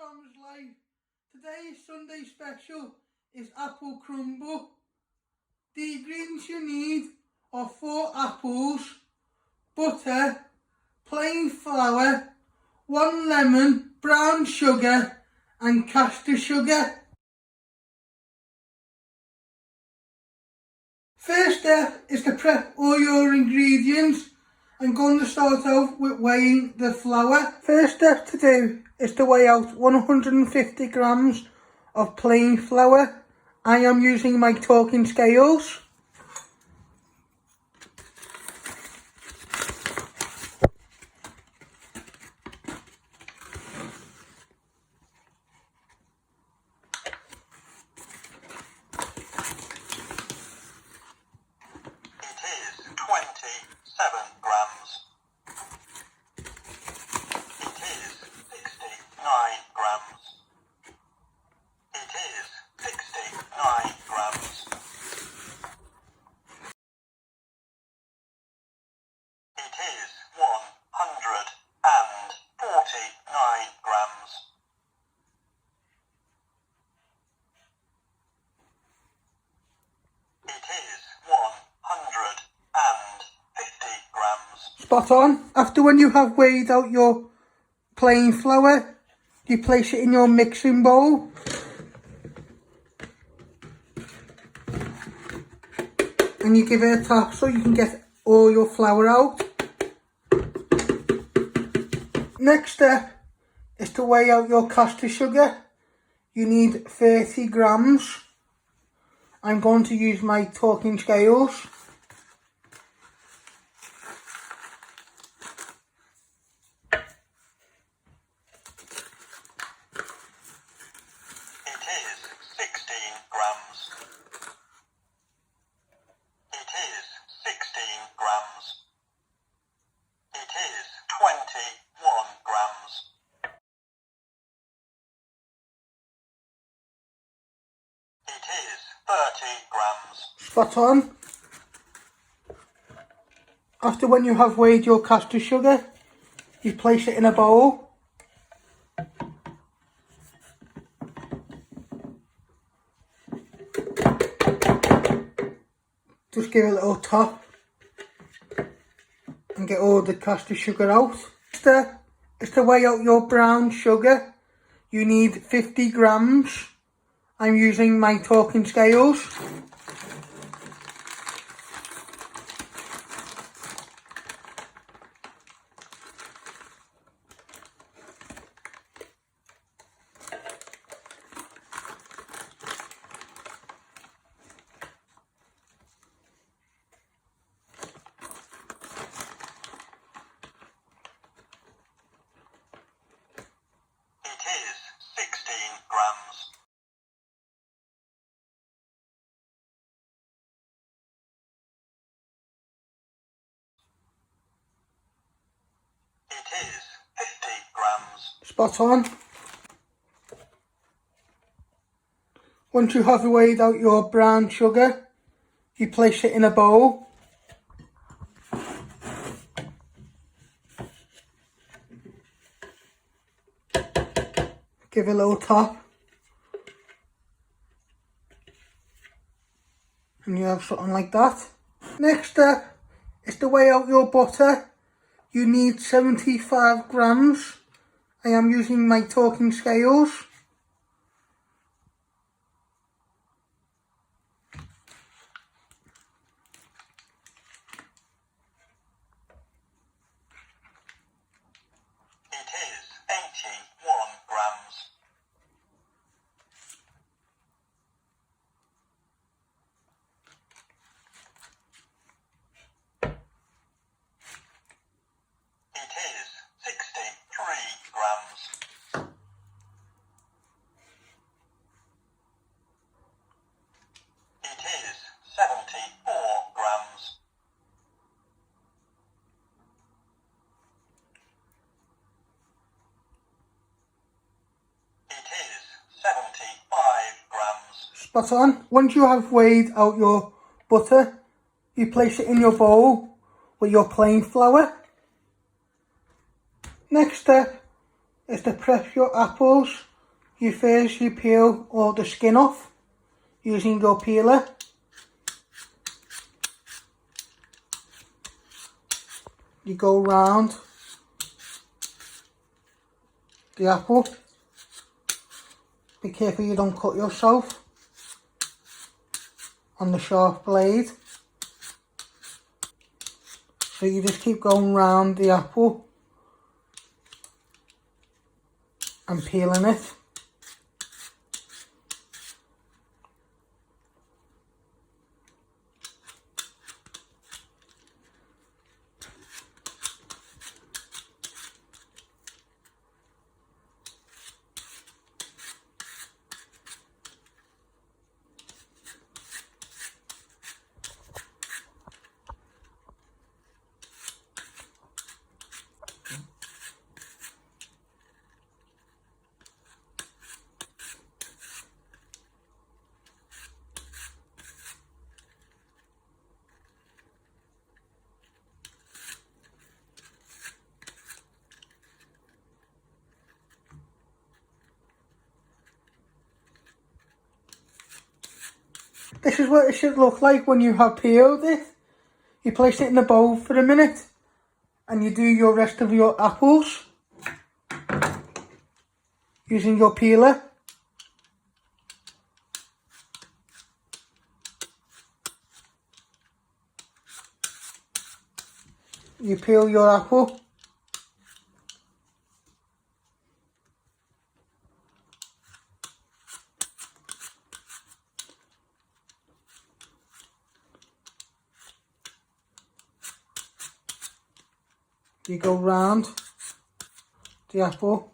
Tom's Life. Today's Sunday special is apple crumble. The ingredients you need are 4 apples, butter, plain flour, 1 lemon, brown sugar and caster sugar. First step is to prep all your ingredients. I'm going to start out with weighing the flour. First step to do is to weigh out 150 grams of plain flour. I am using my talking scales. Spot on. After when you have weighed out your plain flour, you place it in your mixing bowl. And you give it a tap so you can get all your flour out. Next step is to weigh out your caster sugar. You need 30 grams. I'm going to use my talking scales. Spot on. After when you have weighed your caster sugar, you place it in a bowl. Just give it a little tap and get all the caster sugar out. Step is to weigh out your brown sugar. You need 50 grams. I'm using my talking scales. Spot on. Once you have weighed out your brown sugar, you place it in a bowl. Give it a little tap. And you have something like that. Next step is to weigh out your butter. You need 75 grams. I am using my talking scales. Spot on. Once you have weighed out your butter, you place it in your bowl with your plain flour. Next step is to prep your apples. you peel all the skin off using your peeler. You go round the apple. Be careful you don't cut yourself on the sharp blade. So you just keep going round the apple and peeling it. This is what it should look like when you have peeled it. You place it in the bowl for a minute and you do your rest of your apples using your peeler. You peel your apple. You go round the apple.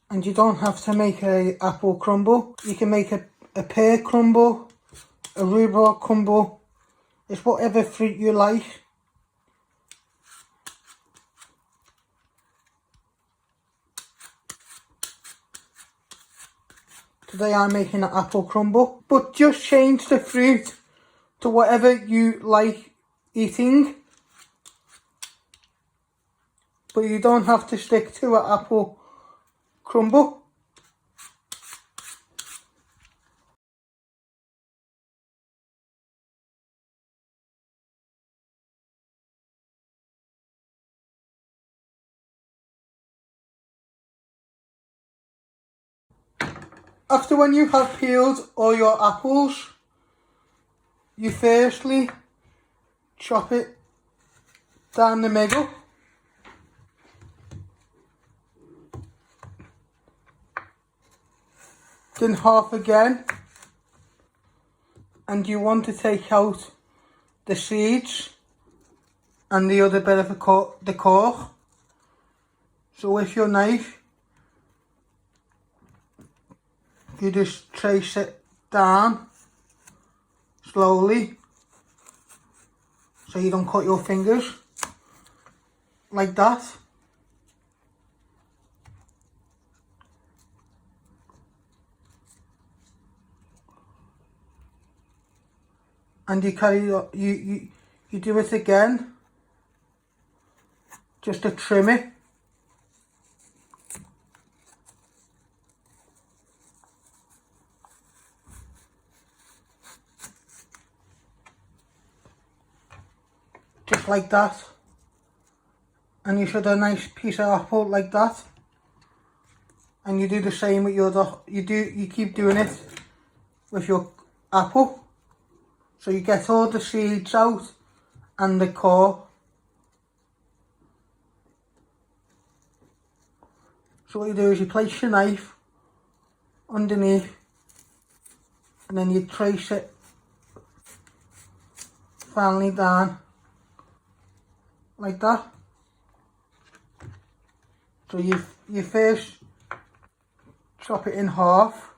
And you don't have to make a apple crumble. You can make a pear crumble, a rhubarb crumble. It's whatever fruit you like. Today I'm making an apple crumble, but just change the fruit to whatever you like eating. But you don't have to stick to an apple crumble. After when you have peeled all your apples, you firstly chop it down the middle. Then half again. And you want to take out the seeds and the other bit of the core. So with your knife, you just trace it down slowly so you don't cut your fingers, like that. And you carry you do it again just to trim it. Just like that. And you should have a nice piece of apple like that. And you do the same with your other, you keep doing it with your apple. So you get all the seeds out and the core. So what you do is you place your knife underneath and then you trace it finally down like that. So you first chop it in half.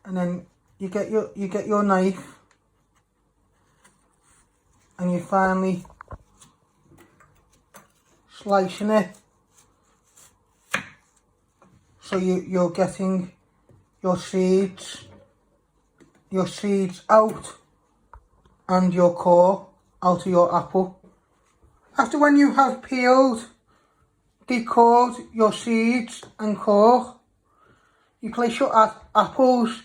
And then you get your knife and you finally slicing it so you're getting your seeds out and your core out of your apple. After when you have peeled, decored your seeds and core, you place your apples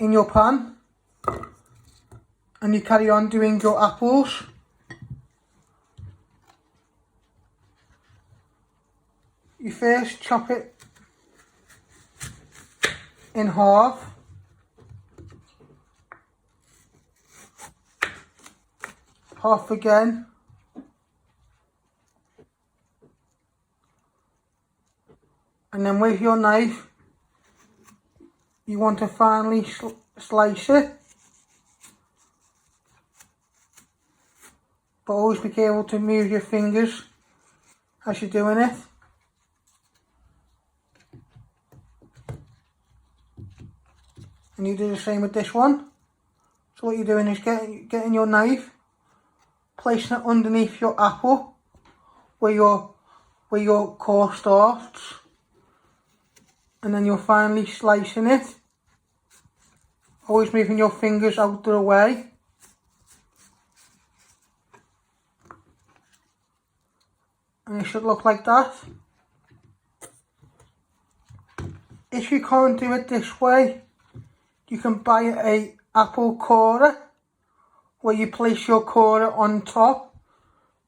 in your pan and you carry on doing your apples. You first chop it in half, half again, and then with your knife you want to finely slice it, but always be careful to move your fingers as you're doing it. And you do the same with this one. So what you're doing is getting your knife, placing it underneath your apple where your core starts, and then you're finally slicing it, always moving your fingers out of the way. And it should look like that. If you can't do it this way, you can buy a apple corer where you place your corer on top,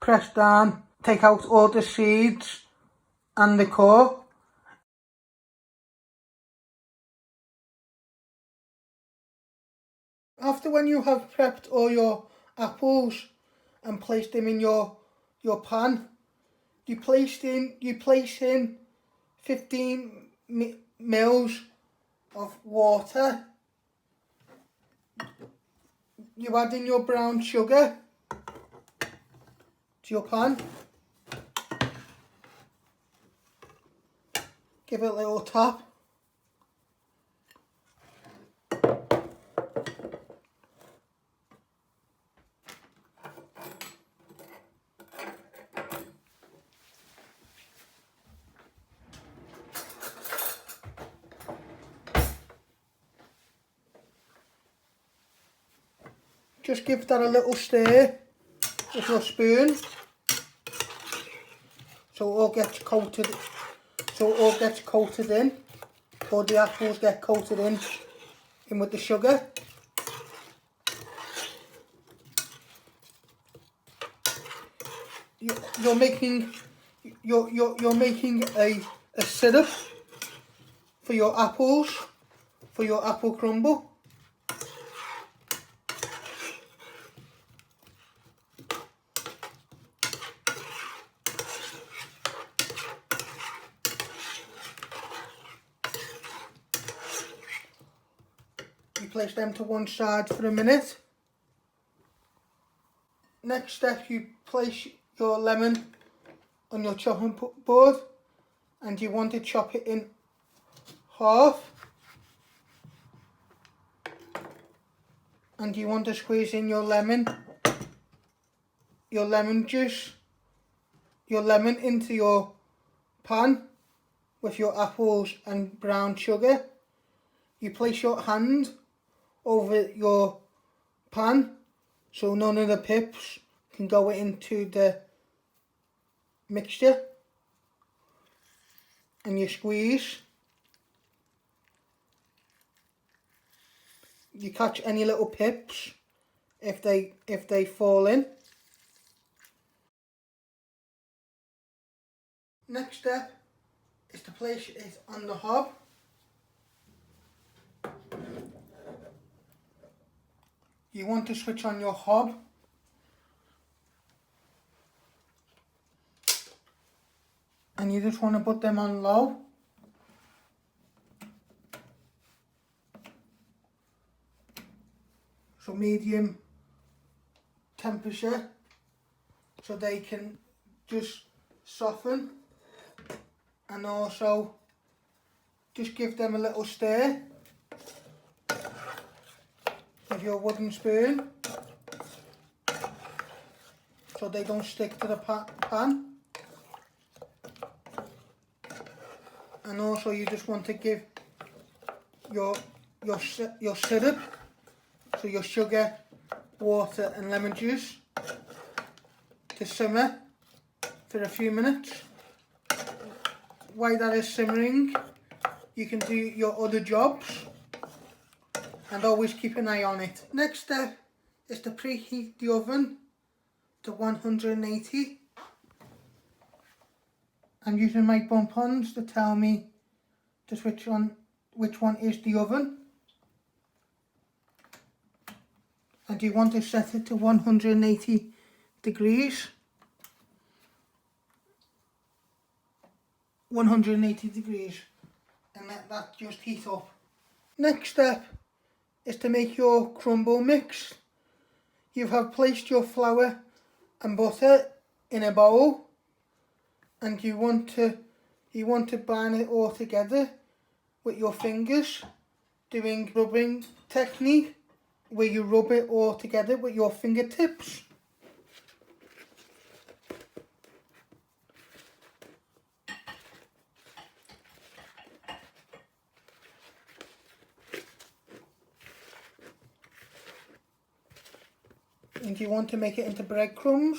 press down, take out all the seeds and the core. After when you have prepped all your apples and placed them in your pan, you place in 15 mils of water. You add in your brown sugar to your pan. Give it a little tap. Just give that a little stir with your spoon so it all gets coated in, or the apples get coated in with the sugar. You're making a syrup for your apples, for your apple crumble. You place them to one side for a minute. Next step, you place your lemon on your chopping board and you want to chop it in half, and you want to squeeze in your lemon juice, your lemon into your pan with your apples and brown sugar. You place your hand over your pan so none of the pips can go into the mixture, and you squeeze. You catch any little pips if they fall in. Next step is to place it on the hob. You want to switch on your hob and you just want to put them on low. So medium temperature, so they can just soften, and also just give them a little stir with your wooden spoon so they don't stick to the pan. and also you just want to give your syrup, so your sugar, water and lemon juice, to simmer for a few minutes. While that is simmering, you can do your other jobs and always keep an eye on it. Next step is to preheat the oven to 180. I'm using my bumpons to tell me just which one is the oven. And you want to set it to 180 degrees. 180 degrees, and let that just heat up. Next step is to make your crumble mix. You have placed your flour and butter in a bowl, and you want to bind it all together with your fingers, doing rubbing technique where you rub it all together with your fingertips. And you want to make it into breadcrumbs.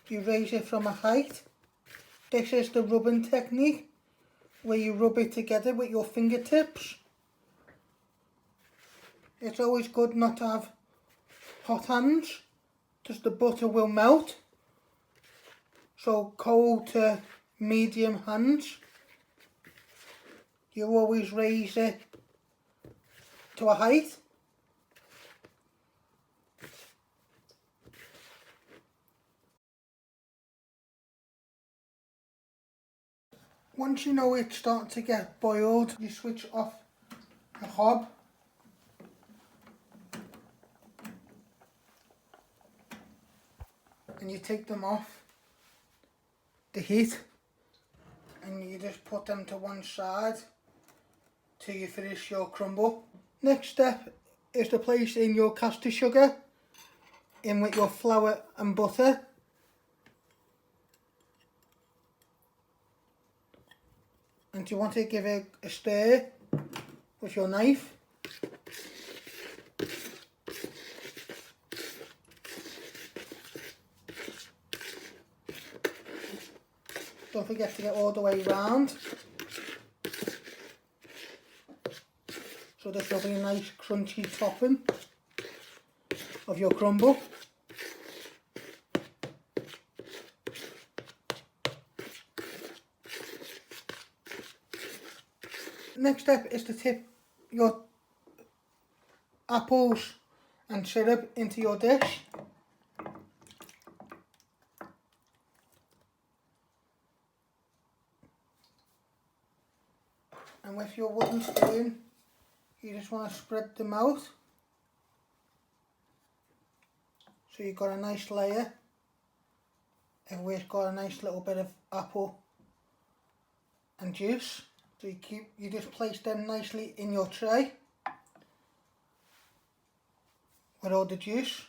You raise it from a height. This is the rubbing technique, where you rub it together with your fingertips. It's always good not to have hot hands, because the butter will melt. So cold to medium hands. You always raise it to a height. Once you know it's starting to get boiled, you switch off the hob. And you take them off the heat, and you just put them to one side till you finish your crumble. Next step is to place in your caster sugar in with your flour and butter. And you want to give it a stir with your knife. Don't forget to get all the way round. So this will be a nice crunchy topping of your crumble. Next step is to tip your apples and syrup into your dish. And with your wooden spoon, you just want to spread them out. So you've got a nice layer. Everywhere's got a nice little bit of apple and juice. So you just place them nicely in your tray with all the juice.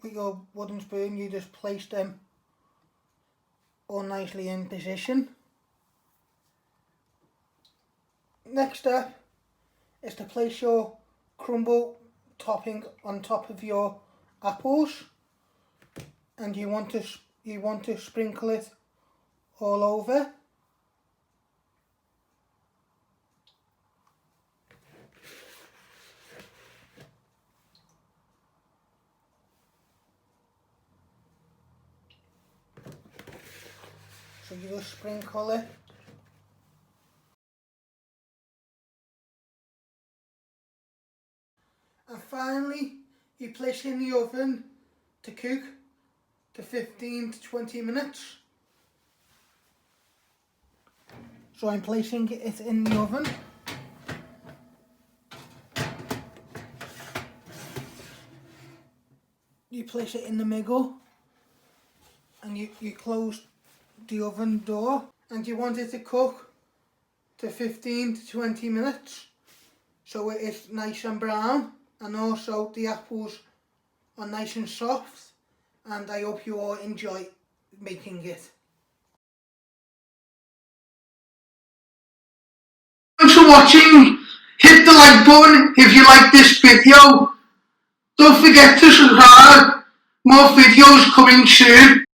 With your wooden spoon, you just place them all nicely in position. Next step is to place your crumble topping on top of your apples, and you want to sprinkle it all over. So you just sprinkle it. And finally, you place it in the oven to cook to 15 to 20 minutes. So I'm placing it in the oven. You place it in the middle, and you close the oven door, and you want it to cook to 15 to 20 minutes so it is nice and brown, and also the apples are nice and soft. And I hope you all enjoy making it. Thanks for watching. Hit the like button if you like this video. Don't forget to subscribe. More videos coming soon.